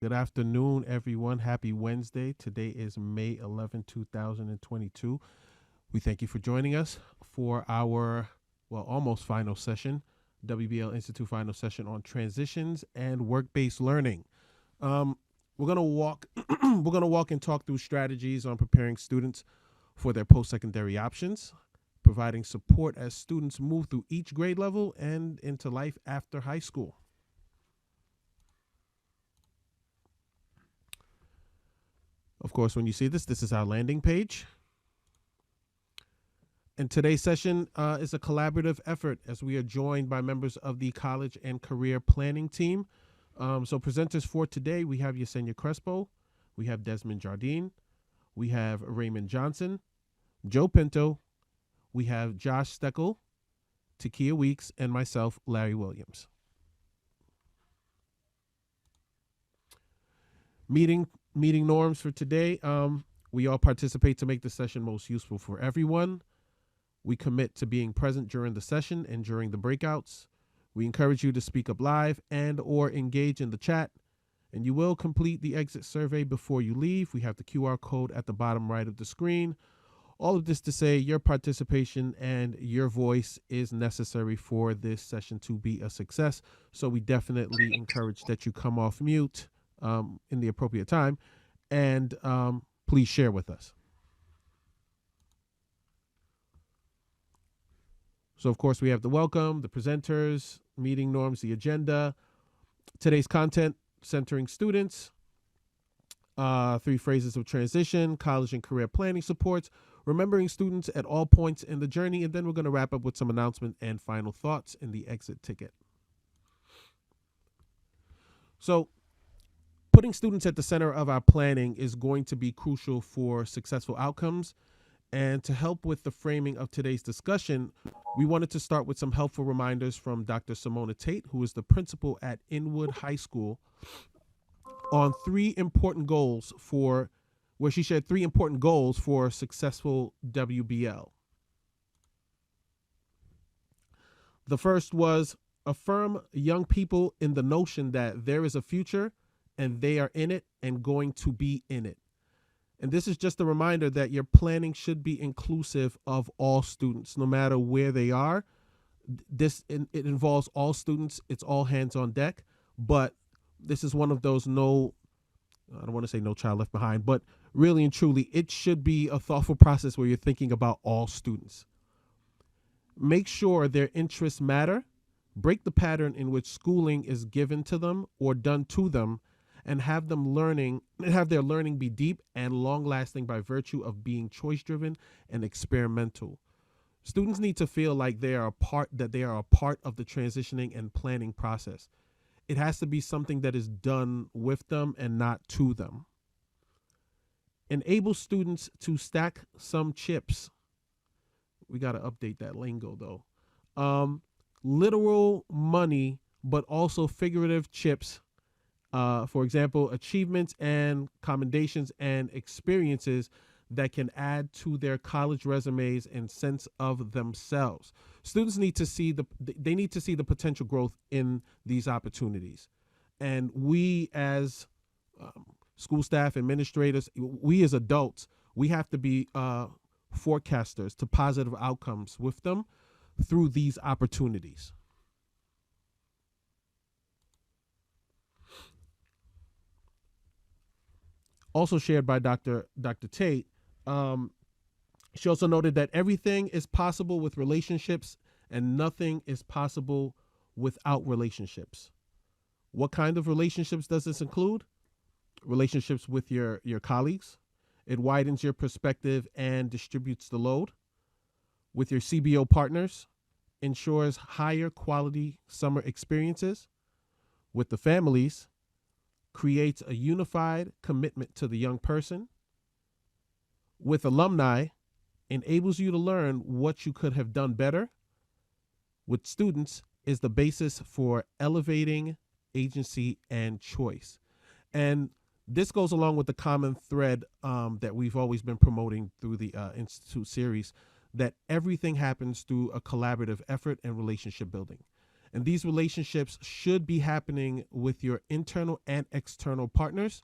Good afternoon, everyone. Happy Wednesday. Today is May 11th, 2022. We thank you for joining us for our, almost final session, WBL Institute final session on transitions and work-based learning. Um, we're gonna walk, we're gonna walk and talk through strategies on preparing students for their post-secondary options, providing support as students move through each grade level and into life after high school. Of course, when you see this, this is our landing page. And today's session is a collaborative effort as we are joined by members of the college and career planning team. So presenters for today, we have Yesenia Crespo, we have Desmond Jardine, we have Raymond Johnson, Joe Pinto, we have Josh Steckel, Takia Weeks, and myself, Larry Williams. Meeting norms for today. We all participate to make the session most useful for everyone. We commit to being present during the session and during the breakouts. We encourage you to speak up live and or engage in the chat. And you will complete the exit survey before you leave. We have the QR code at the bottom right of the screen. All of this to say your participation and your voice is necessary for this session to be a success. So we definitely encourage that you come off mute in the appropriate time and please share with us. So, of course, we have the welcome, the presenters, meeting norms, the agenda, today's content centering students, 3 phrases of transition, college and career planning supports, remembering students at all points in the journey, and then we're going to wrap up with some announcement and final thoughts in the exit ticket. So, putting students at the center of our planning is going to be crucial for successful outcomes. And to help with the framing of today's discussion, we wanted to start with some helpful reminders from Dr. Simona Tate, who is the principal at Inwood High School, on 3 important goals where she shared 3 important goals for successful WBL. The first was affirm young people in the notion that there is a future and they are in it and going to be in it. And this is just a reminder that your planning should be inclusive of all students, no matter where they are. It involves all students. It's all hands on deck. But this is one of those I don't want to say no child left behind, but really and truly, it should be a thoughtful process where you're thinking about all students. Make sure their interests matter. Break the pattern in which schooling is given to them or done to them, and have their learning be deep and long-lasting by virtue of being choice-driven and experimental. Students need to feel like they are a part of the transitioning and planning process. It has to be something that is done with them and not to them. Enable students to stack some chips. We got to update that lingo though. Literal money, but also figurative chips. For example, achievements and commendations and experiences that can add to their college resumes and sense of themselves. Students need to see the potential growth in these opportunities. And we as school staff, administrators, we as adults, we have to be forecasters to positive outcomes with them through these opportunities. Also shared by Dr. Tate, she also noted that everything is possible with relationships and nothing is possible without relationships. What kind of relationships does this include? Relationships with your colleagues. It widens your perspective and distributes the load. With your CBO partners, ensures higher quality summer experiences. With the families, creates a unified commitment to the young person. With alumni, enables you to learn what you could have done better. With students, is the basis for elevating agency and choice. And this goes along with the common thread that we've always been promoting through the Institute series, that everything happens through a collaborative effort and relationship building. And these relationships should be happening with your internal and external partners.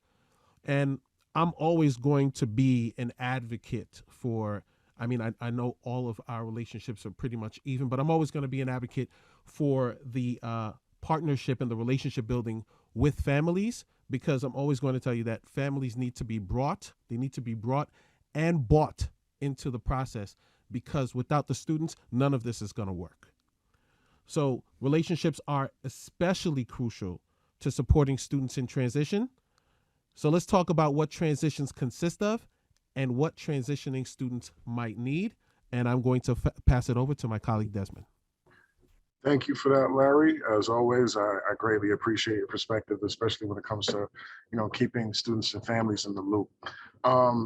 And I'm always going to be an advocate for, I mean, I know all of our relationships are pretty much even, but I'm always going to be an advocate for the partnership and the relationship building with families, because I'm always going to tell you that families need to be brought, and bought into the process, because without the students, none of this is going to work. So relationships are especially crucial to supporting students in transition. So let's talk about what transitions consist of and what transitioning students might need. And I'm going to pass it over to my colleague, Desmond. Thank you for that, Larry. As always, I greatly appreciate your perspective, especially when it comes to, keeping students and families in the loop.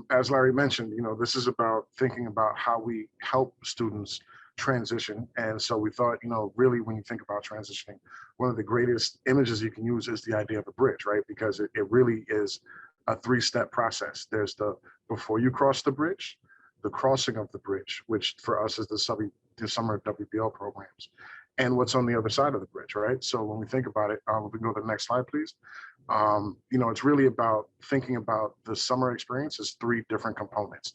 As Larry mentioned, this is about thinking about how we help students transition. And so we thought, really when you think about transitioning, one of the greatest images you can use is the idea of a bridge, right? Because it really is a three-step process. There's the before you cross the bridge, the crossing of the bridge, which for us is the summer WBL programs, and what's on the other side of the bridge, right? So when we think about it, we can go to the next slide, please. It's really about thinking about the summer experience as three different components.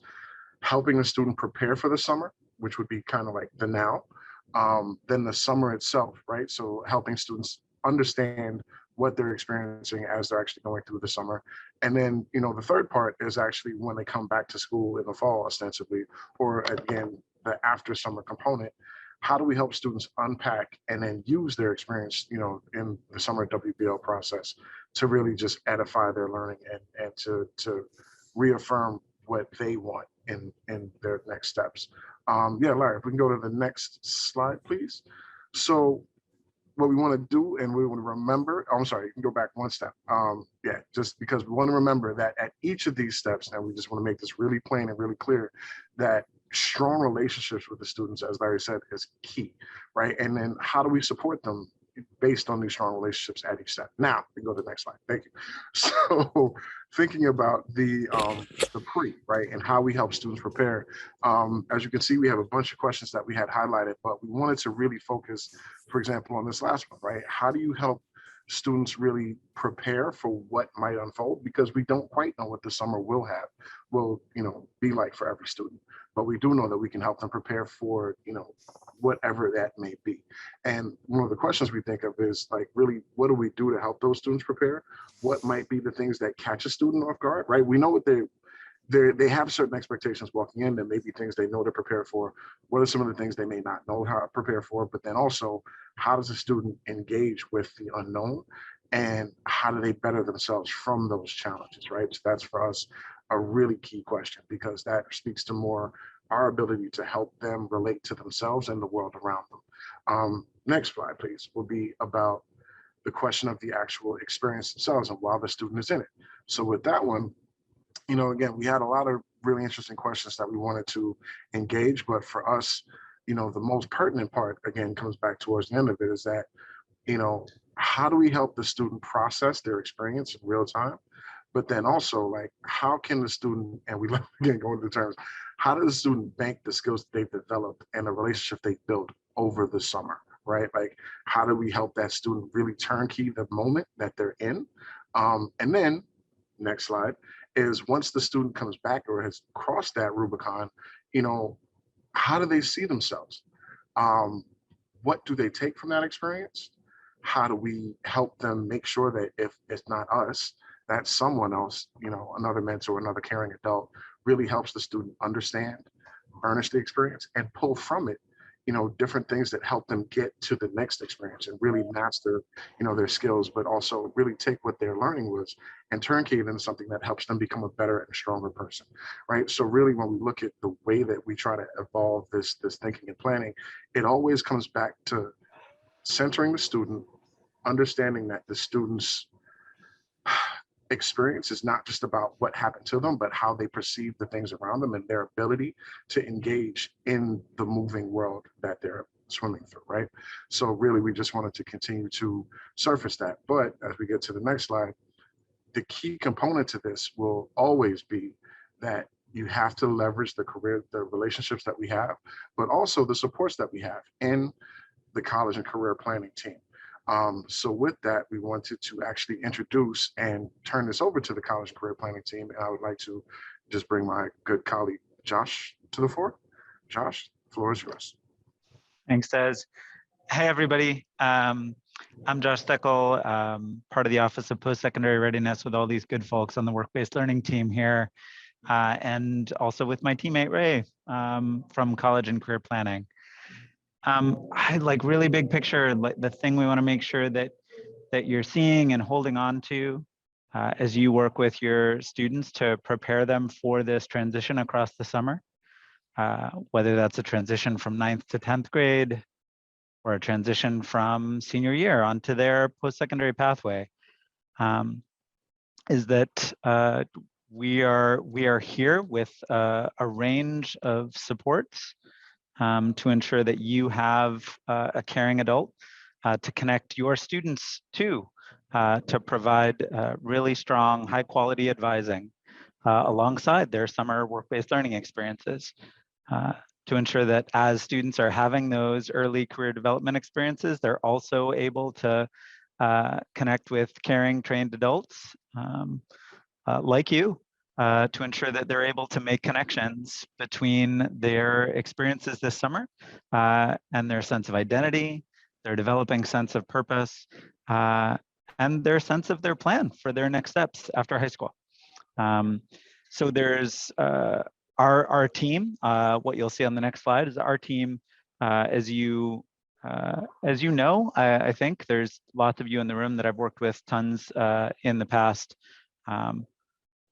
Helping the student prepare for the summer, which would be kind of like the now, then the summer itself, right? So helping students understand what they're experiencing as they're actually going through the summer. And then, the third part is actually when they come back to school in the fall, ostensibly, or again, the after summer component. How do we help students unpack and then use their experience, in the summer WBL process to really just edify their learning and to reaffirm what they want in their next steps. Larry, if we can go to the next slide, please. So what we want to do, and we want to remember, I'm sorry, you can go back one step. Just because we want to remember that at each of these steps, and we just want to make this really plain and really clear, that strong relationships with the students, as Larry said, is key, right? And then how do we support them based on these strong relationships at each step? Now, we go to the next slide. Thank you. So thinking about the pre, right, and how we help students prepare. As you can see, we have a bunch of questions that we had highlighted, but we wanted to really focus, for example, on this last one, right? How do you help students really prepare for what might unfold? Because we don't quite know what the summer will be like for every student, but we do know that we can help them prepare for, whatever that may be. And one of the questions we think of is like, really, what do we do to help those students prepare? What might be the things that catch a student off guard, right? We know what they have certain expectations walking in. There may be things they know to prepare for. What are some of the things they may not know how to prepare for? But then also, how does a student engage with the unknown, and how do they better themselves from those challenges, right? So that's for us a really key question, because that speaks to more our ability to help them relate to themselves and the world around them. Next slide, please, will be about the question of the actual experience themselves and while the student is in it. So with that one, again, we had a lot of really interesting questions that we wanted to engage, but for us, the most pertinent part, again, comes back towards the end of it, is that, how do we help the student process their experience in real time? But then also, like, how can the student, and we again go into the terms, how does the student bank the skills they've developed and the relationship they built over the summer, right? Like, how do we help that student really turnkey the moment that they're in? And then, next slide, is once the student comes back or has crossed that Rubicon, how do they see themselves? What do they take from that experience? How do we help them make sure that if it's not us, that someone else, another mentor, another caring adult, really helps the student understand, burnish the experience, and pull from it, different things that help them get to the next experience and really master, their skills, but also really take what their learning was and turnkey it into something that helps them become a better and stronger person, right? So really, when we look at the way that we try to evolve this thinking and planning, it always comes back to centering the student, understanding that the student's experience is not just about what happened to them, but how they perceive the things around them and their ability to engage in the moving world that they're swimming through, right? So really, we just wanted to continue to surface that. But as we get to the next slide, the key component to this will always be that you have to leverage the relationships that we have, but also the supports that we have in the college and career planning team, So with that, we wanted to actually introduce and turn this over to the college career planning team. And I would like to just bring my good colleague, Josh, to the floor. Josh, the floor is yours. Thanks, Des. Hey, everybody. I'm Josh Steckel, part of the Office of Post-Secondary Readiness with all these good folks on the work-based learning team here, and also with my teammate, Ray, from College and Career Planning. I like really big picture, like the thing we want to make sure that you're seeing and holding on to as you work with your students to prepare them for this transition across the summer, whether that's a transition from 9th to 10th grade, or a transition from senior year onto their post-secondary pathway, is that we are here with a range of supports to ensure that you have a caring adult to connect your students to provide really strong, high-quality advising alongside their summer work-based learning experiences. To ensure that as students are having those early career development experiences, they're also able to connect with caring, trained adults like you to ensure that they're able to make connections between their experiences this summer and their sense of identity, their developing sense of purpose, and their sense of their plan for their next steps after high school. So there's our team. What you'll see on the next slide is our team. As you know, I think there's lots of you in the room that I've worked with tons in the past.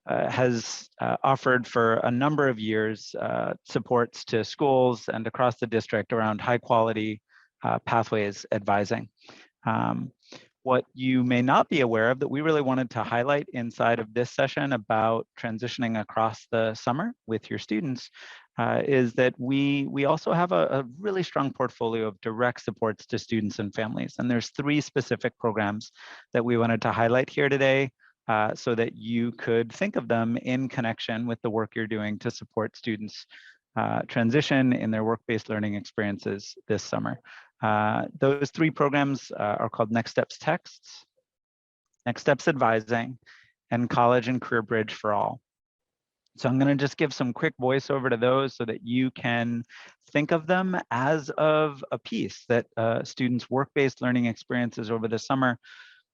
Has offered for a number of years supports to schools and across the district around high quality pathways advising. What you may not be aware of that we really wanted to highlight inside of this session about transitioning across the summer with your students is that we also have a really strong portfolio of direct supports to students and families. And there's 3 specific programs that we wanted to highlight here today so that you could think of them in connection with the work you're doing to support students transition in their work-based learning experiences this summer. Those 3 programs are called Next Steps Texts, Next Steps Advising, and College and Career Bridge for All. So I'm going to just give some quick voiceover to those so that you can think of them as of a piece that students' work-based learning experiences over the summer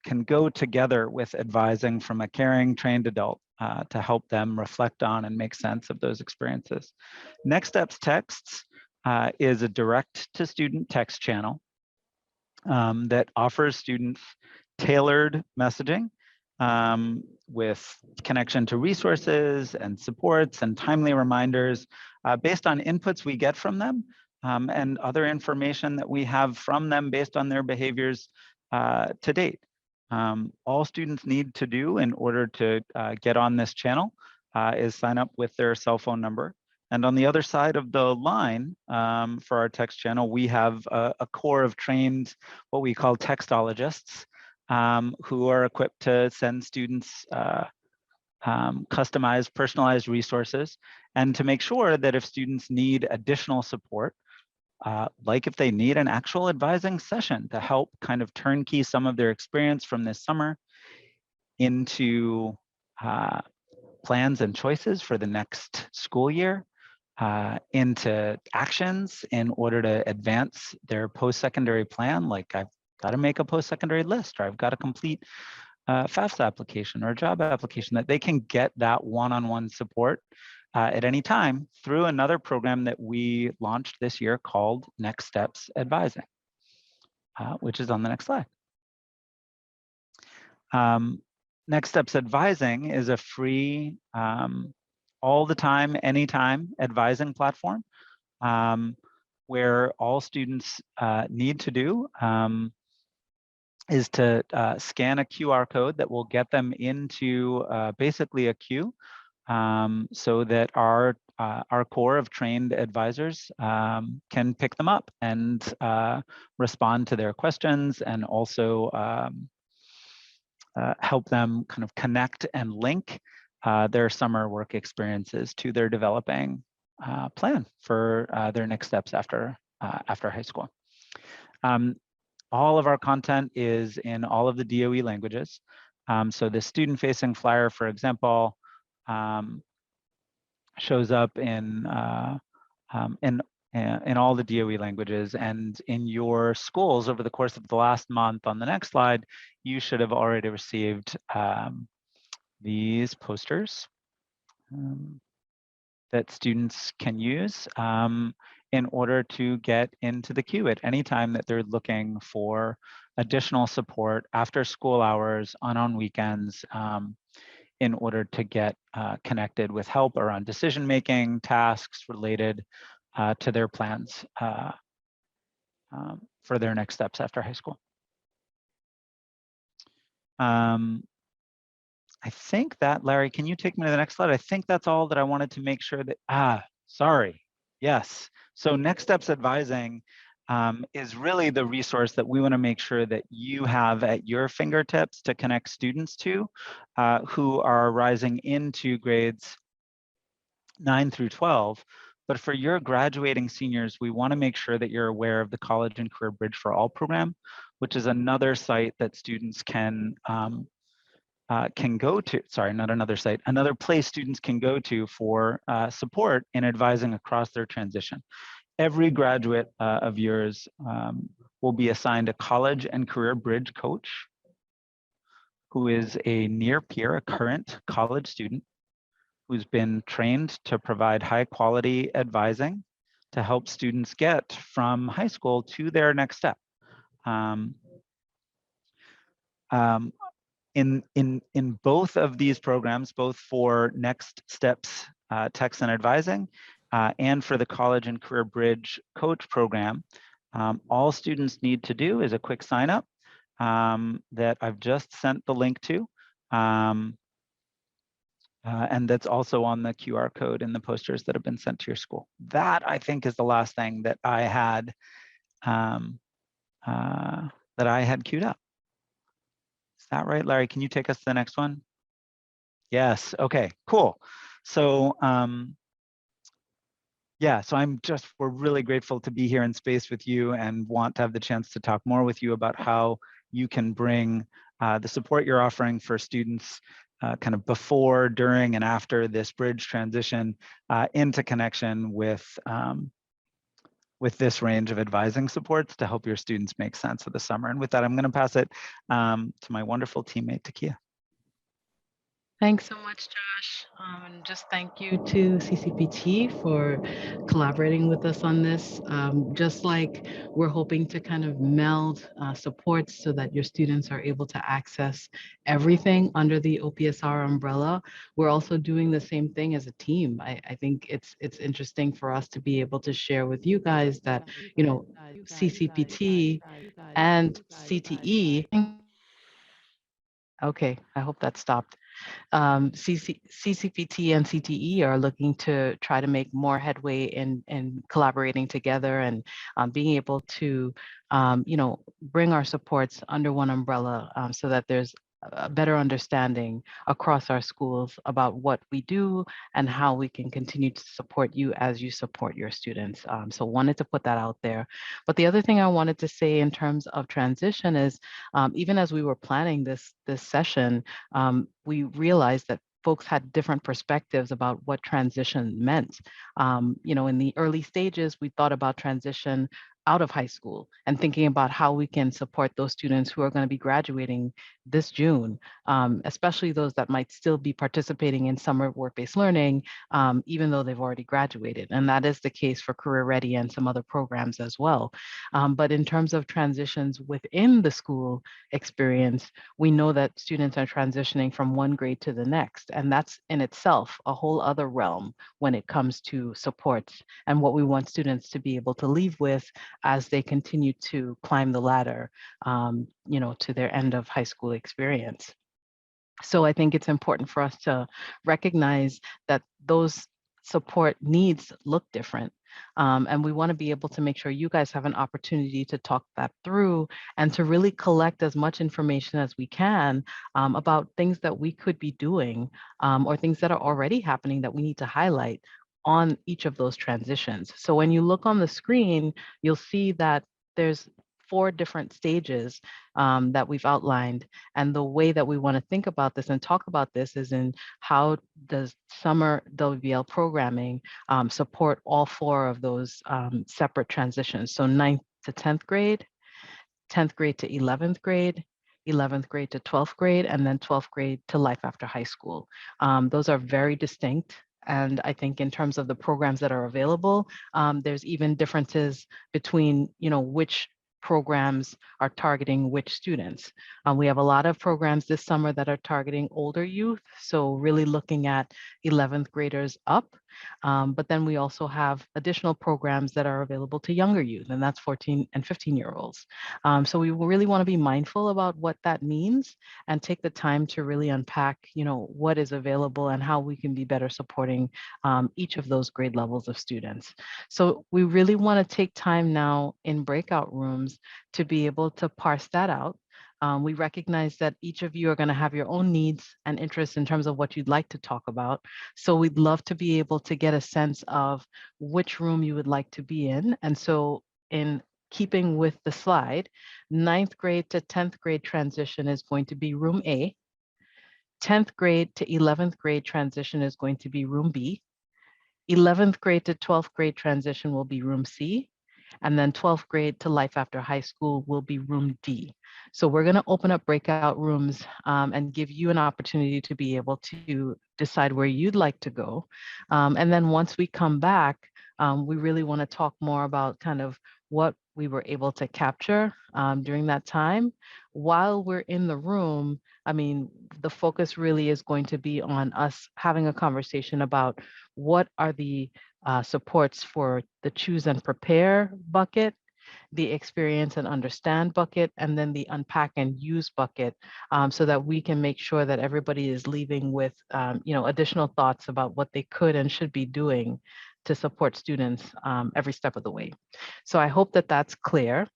can go together with advising from a caring, trained adult to help them reflect on and make sense of those experiences. Next Steps Texts is a direct-to-student text channel that offers students tailored messaging with connection to resources and supports and timely reminders based on inputs we get from them and other information that we have from them based on their behaviors to date. All students need to do in order to get on this channel is sign up with their cell phone number. And on the other side of the line for our text channel, we have a core of trained, what we call textologists, who are equipped to send students customized, personalized resources, and to make sure that if students need additional support, like if they need an actual advising session to help kind of turnkey some of their experience from this summer into plans and choices for the next school year, into actions in order to advance their post-secondary plan, like I've got to make a post-secondary list, or I've got to complete a FAFSA application or a job application, that they can get that one-on-one support at any time through another program that we launched this year called Next Steps Advising, which is on the next slide. Next Steps Advising is a free, all the time, anytime advising platform where all students need to do is to scan a QR code that will get them into basically a queue so that our core of trained advisors can pick them up and respond to their questions and also help them kind of connect and link their summer work experiences to their developing plan for their next steps after high school. All of our content is in all of the DOE languages. So the student-facing flyer, for example, shows up in all the DOE languages, and in your schools over the course of the last month. On the next slide, you should have already received these posters that students can use in order to get into the queue at any time that they're looking for additional support after school hours, on weekends, in order to get connected with help around decision-making, tasks related to their plans for their next steps after high school. I think that, Larry, can you take me to the next slide? I think that's all that I wanted to make sure that, sorry, yes. So Next Steps Advising is really the resource that we want to make sure that you have at your fingertips to connect students to who are rising into grades 9 through 12. But for your graduating seniors, we want to make sure that you're aware of the College and Career Bridge for All program, which is another site that students can go to, sorry, not another site, another place students can go to for support in advising across their transition. Every graduate of yours will be assigned a College and Career Bridge coach who is a near peer, a current college student who's been trained to provide high quality advising to help students get from high school to their next step. In both of these programs, both for Next Steps Text and Advising and for the College and Career Bridge Coach program, all students need to do is a quick sign up that I've just sent the link to. And that's also on the QR code in the posters that have been sent to your school. That, I think, is the last thing that I had queued up. Is that right, Larry? Can you take us to the next one? Yes. Okay, cool. So yeah, so we're really grateful to be here in space with you and want to have the chance to talk more with you about how you can bring the support you're offering for students kind of before, during, and after this bridge transition into connection with this range of advising supports to help your students make sense of the summer. And with that, I'm going to pass it to my wonderful teammate, Takia. Thanks so much, Josh. And just thank you to CCPT for collaborating with us on this. Just like we're hoping to kind of meld supports so that your students are able to access everything under the OPSR umbrella, we're also doing the same thing as a team. I think it's interesting for us to be able to share with you guys that, you know, CCPT and CTE. Okay, I hope that stopped. CCPT and CTE are looking to try to make more headway in collaborating together and being able to, bring our supports under one umbrella so that there's a better understanding across our schools about what we do and how we can continue to support you as you support your students. So wanted to put that out there. But the other thing I wanted to say in terms of transition is even as we were planning this session, we realized that folks had different perspectives about what transition meant. In the early stages, we thought about transition out of high school and thinking about how we can support those students who are going to be graduating this June, especially those that might still be participating in summer work-based learning, even though they've already graduated. And that is the case for Career Ready and some other programs as well. But in terms of transitions within the school experience, we know that students are transitioning from one grade to the next. And that's in itself a whole other realm when it comes to supports and what we want students to be able to leave with as they continue to climb the ladder, to their end of high school experience. So I think it's important for us to recognize that those support needs look different. And we want to be able to make sure you guys have an opportunity to talk that through and to really collect as much information as we can about things that we could be doing or things that are already happening that we need to highlight on each of those transitions. So when you look on the screen, you'll see that there's 4 different stages that we've outlined. And the way that we want to think about this and talk about this is in how does summer WBL programming support all 4 of those separate transitions. So 9th to 10th grade, 10th grade to 11th grade, 11th grade to 12th grade, and then 12th grade to life after high school. Those are very distinct. And I think in terms of the programs that are available, there's even differences between, which programs are targeting which students. We have a lot of programs this summer that are targeting older youth. So really looking at 11th graders up. But then we also have additional programs that are available to younger youth, and that's 14 and 15-year-olds. So we really want to be mindful about what that means and take the time to really unpack, what is available and how we can be better supporting each of those grade levels of students. So we really want to take time now in breakout rooms to be able to parse that out. We recognize that each of you are going to have your own needs and interests in terms of what you'd like to talk about. So we'd love to be able to get a sense of which room you would like to be in. And so in keeping with the slide, 9th grade to 10th grade transition is going to be room A. 10th grade to 11th grade transition is going to be room B. 11th grade to 12th grade transition will be room C. And then 12th grade to life after high school will be room D. So we're going to open up breakout rooms and give you an opportunity to be able to decide where you'd like to go. And then once we come back, we really want to talk more about kind of what we were able to capture during that time. While we're in the room, I mean, the focus really is going to be on us having a conversation about what are the supports for the choose and prepare bucket, the experience and understand bucket, and then the unpack and use bucket, so that we can make sure that everybody is leaving with additional thoughts about what they could and should be doing to support students every step of the way. So I hope that that's clear.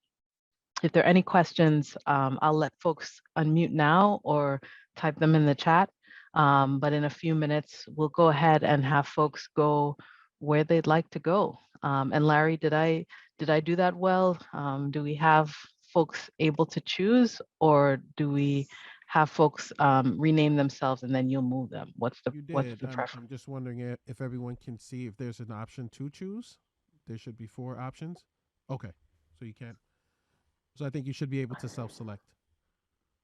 If there are any questions, I'll let folks unmute now or type them in the chat. But in a few minutes, we'll go ahead and have folks go where they'd like to go. And Larry, did I do that well? Do we have folks able to choose, or do we have folks rename themselves and then you'll move them? What's the You preference? did. I'm just wondering if everyone can see if there's an option to choose. There should be 4 options. Okay, so you can't. So I think you should be able to self-select.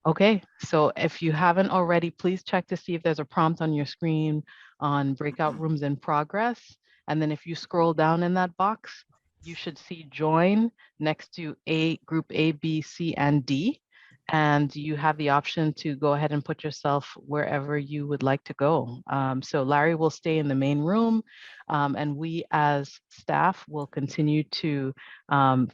Okay, so if you haven't already, please check to see if there's a prompt on your screen on breakout rooms in progress. And then if you scroll down in that box, you should see join next to group A, B, C, and D. And you have the option to go ahead and put yourself wherever you would like to go. So Larry will stay in the main room, and we as staff will continue to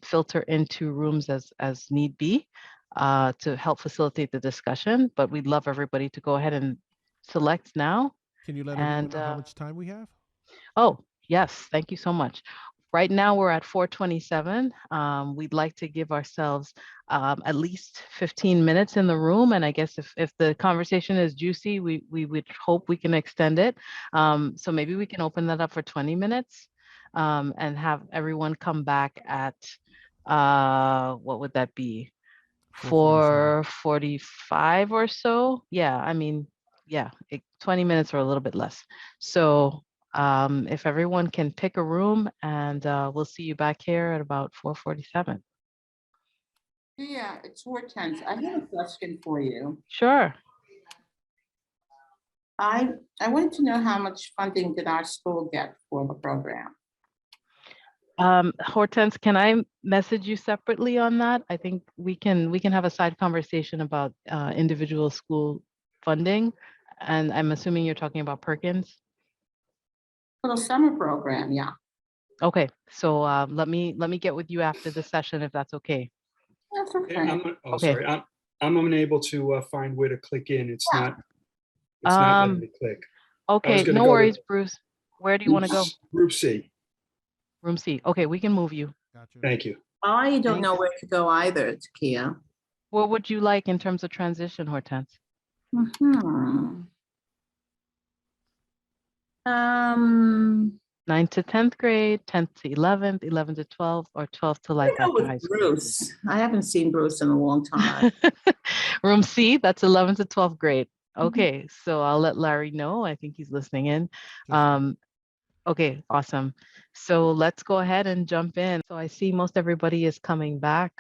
filter into rooms as need be. To help facilitate the discussion, but we'd love everybody to go ahead and select now. Can you let everyone And know how much time we have? oh, yes, thank you so much. Right now we're at 4:27. We'd like to give ourselves at least 15 minutes in the room. And I guess if the conversation is juicy, we would hope we can extend it. So maybe we can open that up for 20 minutes and have everyone come back at, what would that be? 4:45 or so. Yeah, I mean, yeah, 20 minutes or a little bit less. So if everyone can pick a room, and we'll see you back here at about 4:47. Yeah, it's 4:10. I have a question for you. Sure. I wanted to know how much funding did our school get for the program? Hortense, can I message you separately on that? I think we can have a side conversation about individual school funding. And I'm assuming you're talking about Perkins. For the summer program, yeah. Okay, so let me get with you after the session if that's okay. That's Yeah, okay. Okay. sorry, I'm unable to find where to click in. It's Yeah. not letting me click. Okay, gonna no go to worries, Bruce. Where do you want to go? Group C. Room C. Okay, we can move you. Gotcha. Thank you. I don't know where to go either, Takia. What would you like in terms of transition, Hortense? Mhm. Um, 9th to 10th grade, 10th to 11th, 11th to 12th, or 12th to life I know after with high school. Bruce. I haven't seen Bruce in a long time. Room C, that's 11th to 12th grade. Mhm. Okay, so I'll let Larry know. I think he's listening in. Yes, ma'am. Okay, awesome. So let's go ahead and jump in. So I see most everybody is coming back.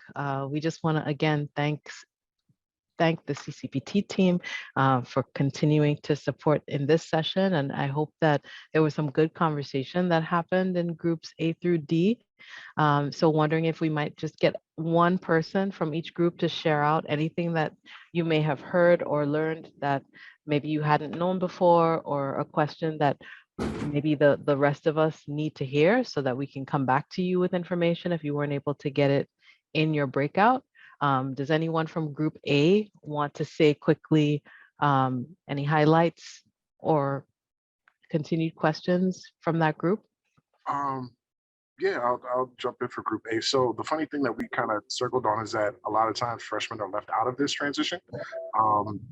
We just want to again thank the CCPT team for continuing to support in this session. And I hope that there was some good conversation that happened in groups A through D. So wondering if we might just get one person from each group to share out anything that you may have heard or learned that maybe you hadn't known before, or a question that maybe the rest of us need to hear so that we can come back to you with information if you weren't able to get it in your breakout. Does anyone from group A want to say quickly any highlights or continued questions from that group? Um, yeah, I'll jump in for Group A. So the funny thing that we kind of circled on is that a lot of times freshmen are left out of this transition.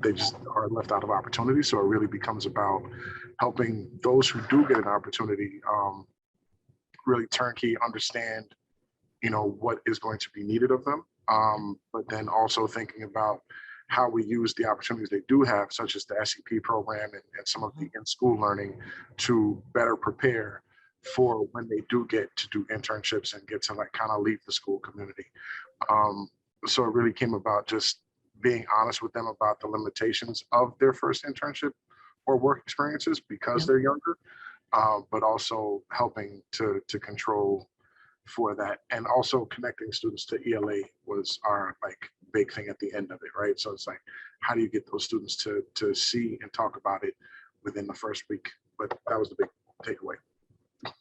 They just are left out of opportunity. So it really becomes about helping those who do get an opportunity really turnkey understand, what is going to be needed of them. But then also thinking about how we use the opportunities they do have, such as the SEP program and some of the in-school learning, to better prepare for when they do get to do internships and get to like kind of leave the school community. So it really came about just being honest with them about the limitations of their first internship or work experiences because Yep. they're younger, but also helping to control for that, and also connecting students to ELA was our like big thing at the end of it, right? So it's like, how do you get those students to see and talk about it within the first week? But that was the big takeaway.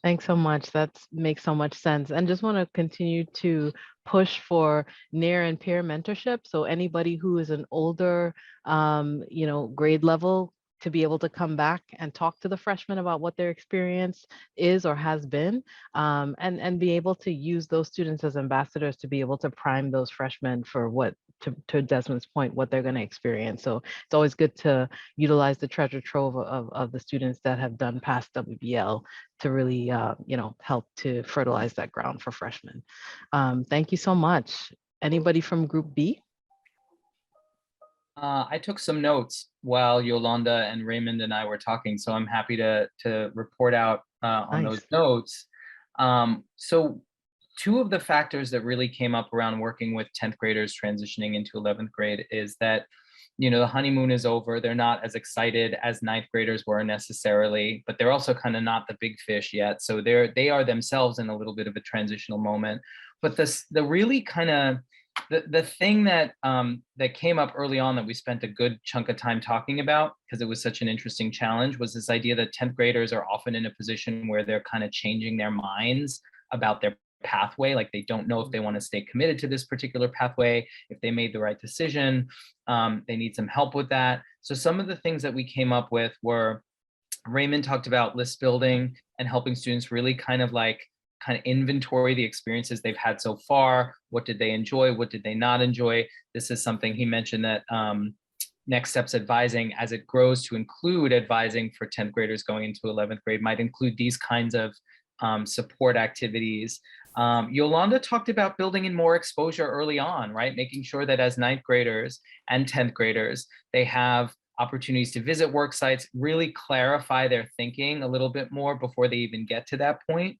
Thanks so much. That makes so much sense. And just want to continue to push for near and peer mentorship. So anybody who is an older, grade level, to be able to come back and talk to the freshmen about what their experience is or has been, and be able to use those students as ambassadors to be able to prime those freshmen for what, to Desmond's point, what they're going to experience. So it's always good to utilize the treasure trove of the students that have done past WBL to really, help to fertilize that ground for freshmen. Thank you so much. Anybody from Group B? I took some notes while Yolanda and Raymond and I were talking, so I'm happy to report out on Nice. those notes. So two of the factors that really came up around working with 10th graders transitioning into 11th grade is that, the honeymoon is over. They're not as excited as 9th graders were necessarily, but they're also kind of not the big fish yet. So they are themselves in a little bit of a transitional moment. But the really kind of the thing that that came up early on that we spent a good chunk of time talking about, because it was such an interesting challenge, was this idea that 10th graders are often in a position where they're kind of changing their minds about their pathway. Like they don't know if they want to stay committed to this particular pathway, if they made the right decision. They need some help with that. So some of the things that we came up with were, Raymond talked about list building and helping students really kind of inventory the experiences they've had so far. What did they enjoy? What did they not enjoy? This is something he mentioned that Next Steps Advising, as it grows to include advising for 10th graders going into 11th grade, might include these kinds of support activities. Yolanda talked about building in more exposure early on, right? Making sure that as 9th graders and 10th graders, they have opportunities to visit work sites, really clarify their thinking a little bit more before they even get to that point.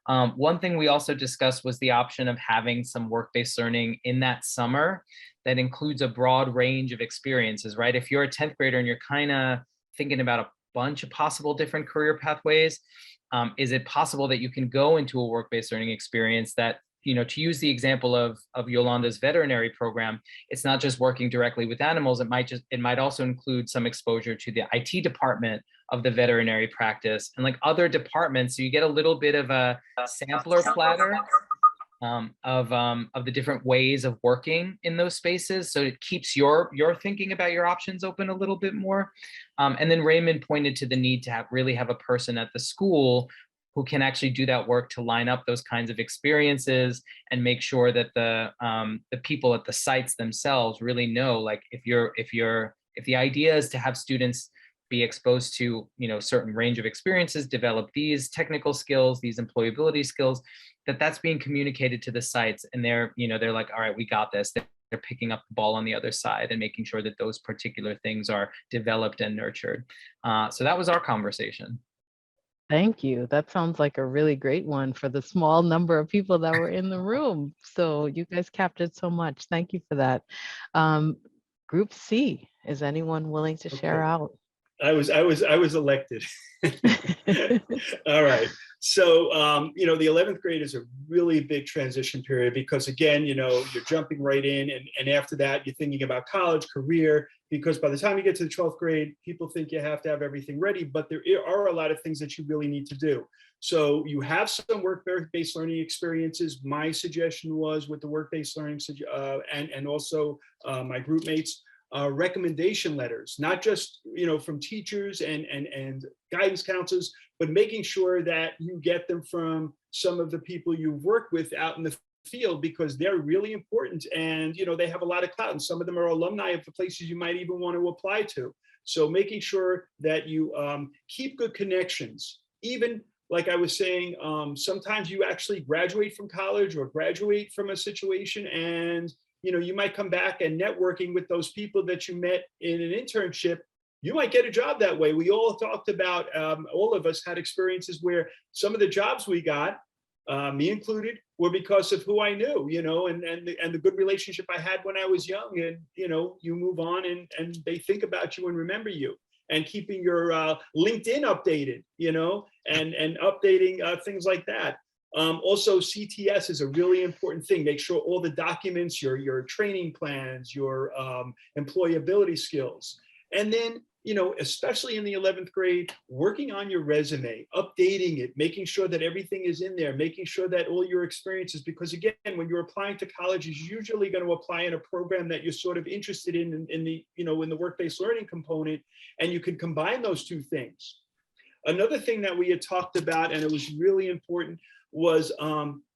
One thing we also discussed was the option of having some work-based learning in that summer that includes a broad range of experiences, right? If you're a 10th grader and you're kind of thinking about a bunch of possible different career pathways, is it possible that you can go into a work-based learning experience that, to use the example of Yolanda's veterinary program, it's not just working directly with animals. It might also include some exposure to the IT department of the veterinary practice and like other departments. So you get a little bit of a sampler platter of the different ways of working in those spaces. So it keeps your thinking about your options open a little bit more. And then Raymond pointed to the need to really have a person at the school who can actually do that work to line up those kinds of experiences and make sure that the people at the sites themselves really know, like if the idea is to have students be exposed to, certain range of experiences, develop these technical skills, these employability skills, that's being communicated to the sites, and they're like, all right, we got this. They're picking up the ball on the other side and making sure that those particular things are developed and nurtured. So that was our conversation. Thank you. That sounds like a really great one for the small number of people that were in the room. So you guys captured so much. Thank you for that. Group C, is anyone willing to share Okay. out? I was elected. All right. So, the 11th grade is a really big transition period because, again, you're jumping right in. And after that, you're thinking about college, career, because by the time you get to the 12th grade, people think you have to have everything ready. But there are a lot of things that you really need to do. So you have some work-based learning experiences. My suggestion was with the work-based learning and also my group mates, recommendation letters, not just from teachers and guidance counselors, but making sure that you get them from some of the people you've worked with out in the field, because they're really important, and they have a lot of clout, and some of them are alumni of the places you might even want to apply to. So making sure that you keep good connections, even like I was saying, sometimes you actually graduate from college or graduate from a situation, and you might come back and networking with those people that you met in an internship, you might get a job that way. We all talked about, all of us had experiences where some of the jobs we got, me included, were because of who I knew, and the good relationship I had when I was young. And, you move on and they think about you and remember you. And keeping your LinkedIn updated, and updating things like that. Also, CTS is a really important thing. Make sure all the documents, your training plans, your employability skills. And then, especially in the 11th grade, working on your resume, updating it, making sure that everything is in there, making sure that all your experiences, because again, when you're applying to college, you're usually going to apply in a program that you're sort of interested in the work-based learning component, and you can combine those two things. Another thing that we had talked about, and it was really important, was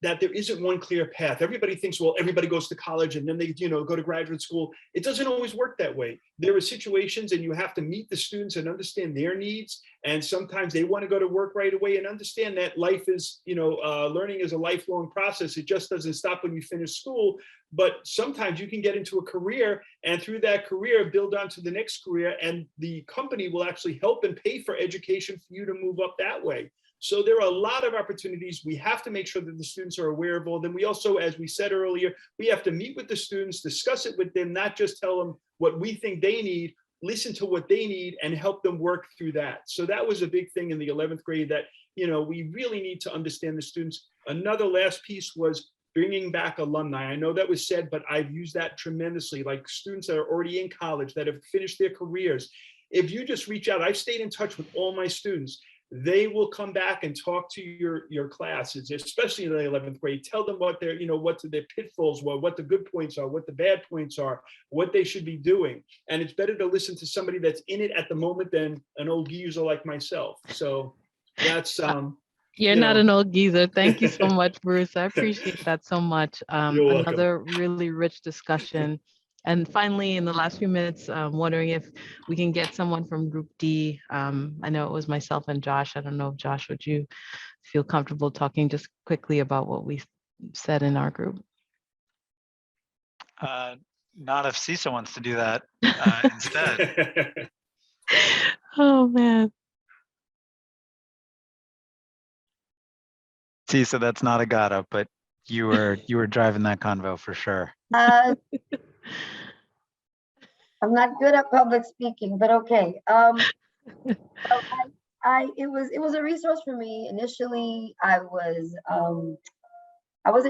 that there isn't one clear path. Everybody thinks, well, everybody goes to college and then they, go to graduate school. It doesn't always work that way. There are situations, and you have to meet the students and understand their needs. And sometimes they want to go to work right away, and understand that life is, learning is a lifelong process. It just doesn't stop when you finish school. But sometimes you can get into a career, and through that career, build on to the next career, and the company will actually help and pay for education for you to move up that way. So there are a lot of opportunities. We have to make sure that the students are aware of all. Then we also, as we said earlier, we have to meet with the students, discuss it with them, not just tell them what we think they need, listen to what they need and help them work through that. So that was a big thing in the 11th grade that, we really need to understand the students. Another last piece was bringing back alumni. I know that was said, but I've used that tremendously, like students that are already in college, that have finished their careers. If you just reach out, I've stayed in touch with all my students. They will come back and talk to your classes, especially in the 11th grade. Tell them what their, what their pitfalls were, what the good points are, what the bad points are, what they should be doing. And it's better to listen to somebody that's in it at the moment than an old geezer like myself. So that's You're not an old geezer. Thank you so much, Bruce. I appreciate that so much. You're welcome. Another really rich discussion. And finally, in the last few minutes, I'm wondering if we can get someone from Group D. I know it was myself and Josh. I don't know if Josh, would you feel comfortable talking just quickly about what we said in our group? Not if CISA wants to do that instead. Oh, man. CISA, that's not a gotta, but you were driving that convo for sure. I'm not good at public speaking, but okay. So it was a resource for me. Initially, I wasn't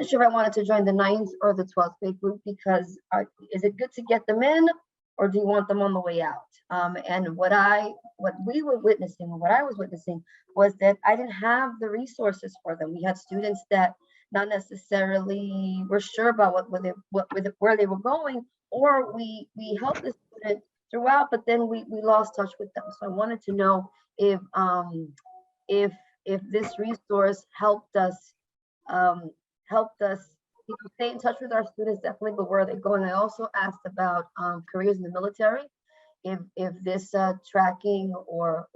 sure if I wanted to join the 9th or the 12th grade group, because is it good to get them in, or do you want them on the way out? And what I was witnessing was that I didn't have the resources for them. We had students that not necessarily were sure about where they were going, or we helped the student throughout, but then we lost touch with them. So I wanted to know if this resource helped us stay in touch with our students, definitely, but where they're going. I also asked about careers in the military, if this tracking or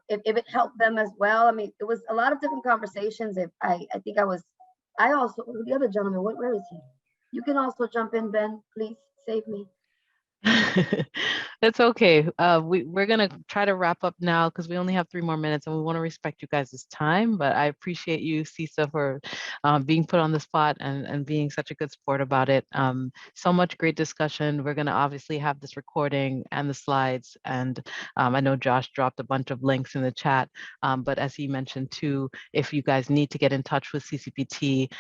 if it helped them as well. I mean, it was a lot of different conversations. If I think I also, the other gentleman, where is he? You can also jump in, Ben, please save me. It's okay. We're gonna try to wrap up now because we only have 3 more minutes and we want to respect you guys' time. But I appreciate you, Cisa, for being put on the spot and being such a good sport about it. So much great discussion. We're gonna obviously have this recording and the slides. And I know Josh dropped a bunch of links in the chat. But as he mentioned too, if you guys need to get in touch with CCPT,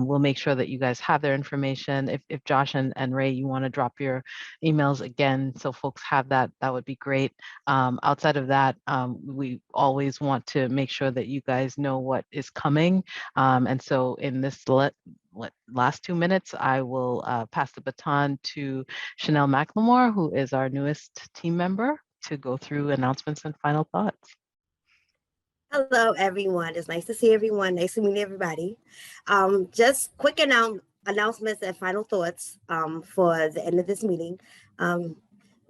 we'll make sure that you guys have their information. If Josh and Ray, you want to drop your emails again so folks have that would be great. Outside of that, we always want to make sure that you guys know what is coming, and so in this last 2 minutes I will pass the baton to Chanel McLemore, who is our newest team member, to go through announcements and final thoughts. Hello, everyone. It's nice to see everyone. Nice to meet everybody. Just quick announcements and final thoughts for the end of this meeting.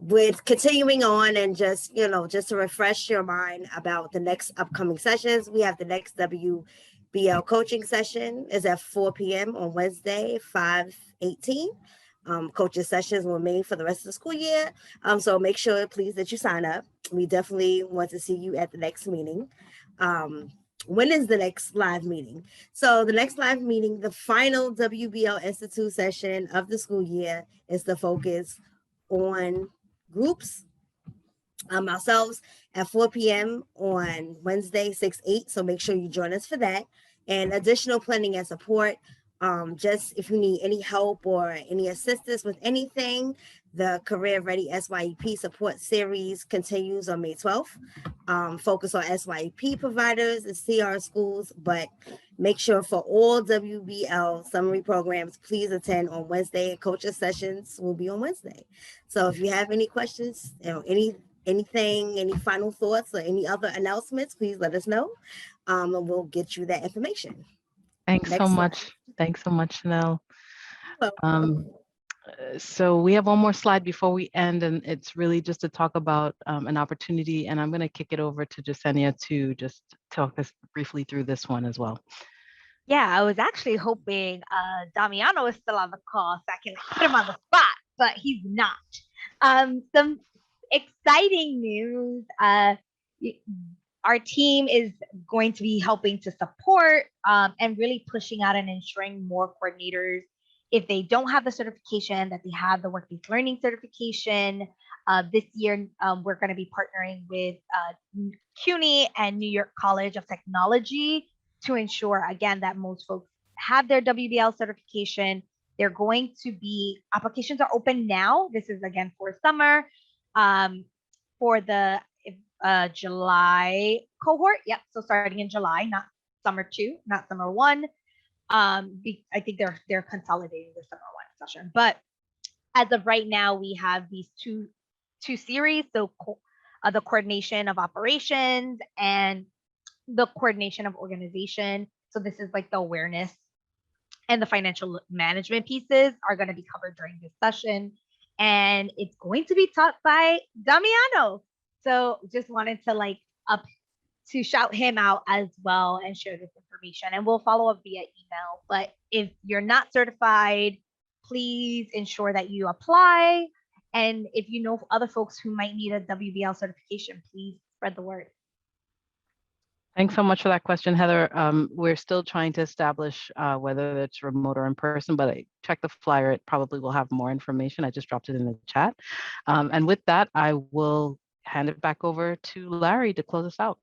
With continuing on and just to refresh your mind about the next upcoming sessions, we have the next WBL coaching session is at 4 p.m. on Wednesday, 5/18. Coaching sessions will remain for the rest of the school year. So make sure, please, that you sign up. We definitely want to see you at the next meeting. When is the next live meeting? So the next live meeting, the final WBL Institute session of the school year, is the focus on groups, ourselves at 4 p.m. on Wednesday, 6/8. So make sure you join us for that. And additional planning and support. Just if you need any help or any assistance with anything, the Career Ready SYEP support series continues on May 12th. Focus on SYEP providers and CR schools, but make sure for all WBL summary programs, please attend on Wednesday, and coaching sessions will be on Wednesday. So if you have any questions, anything, any final thoughts or any other announcements, please let us know, and we'll get you that information. Thanks Next so slide. much. Thanks so much, Chanel. Hello. So we have one more slide before we end, and it's really just to talk about an opportunity, and I'm going to kick it over to Jasenia to just talk us briefly through this one as well. Yeah, I was actually hoping Damiano is still on the call so I can put him on the spot, but he's not. Some exciting news. Our team is going to be helping to support and really pushing out and ensuring more coordinators, if they don't have the certification, that they have the work-based learning certification. This year, we're going to be partnering with CUNY and New York College of Technology to ensure, again, that most folks have their WBL certification. They're going to be, applications are open now. This is, again, for summer, for the July cohort. Yep, so starting in July, not summer 2, not summer 1. I think they're consolidating the summer 1 session, but as of right now, we have these two series. So the coordination of operations and the coordination of organization. So this is like the awareness and the financial management pieces are going to be covered during this session, and it's going to be taught by Damiano. So just wanted to shout him out as well and share this information, and we'll follow up via email. But if you're not certified, please ensure that you apply. And if you know other folks who might need a WBL certification, please spread the word. Thanks so much for that question, Heather. We're still trying to establish whether it's remote or in person, but I checked the flyer. It probably will have more information. I just dropped it in the chat. And with that, I will hand it back over to Larry to close us out.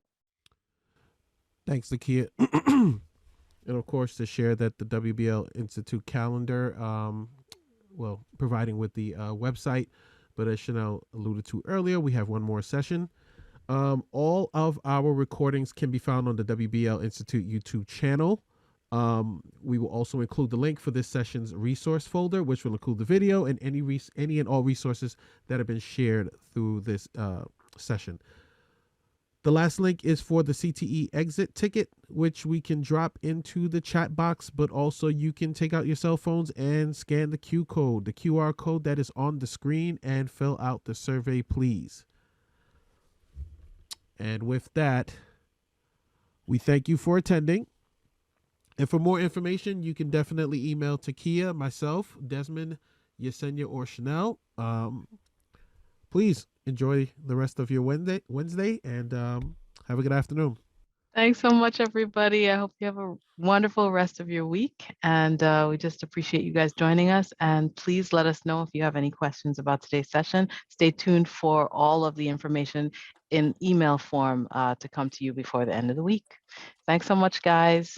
Thanks, Lakia. And of course, to share that the WBL Institute calendar, providing with the website, but as Chanel alluded to earlier, we have one more session. All of our recordings can be found on the WBL Institute YouTube channel. We will also include the link for this session's resource folder, which will include the video and any and all resources that have been shared through this session. The last link is for the CTE exit ticket, which we can drop into the chat box, but also you can take out your cell phones and scan the QR code that is on the screen, and fill out the survey, please. And with that, we thank you for attending. And for more information, you can definitely email Takia, myself, Desmond, Yesenia, or Chanel. Please enjoy the rest of your Wednesday, and have a good afternoon. Thanks so much, everybody. I hope you have a wonderful rest of your week. And we just appreciate you guys joining us. And please let us know if you have any questions about today's session. Stay tuned for all of the information in email form to come to you before the end of the week. Thanks so much, guys.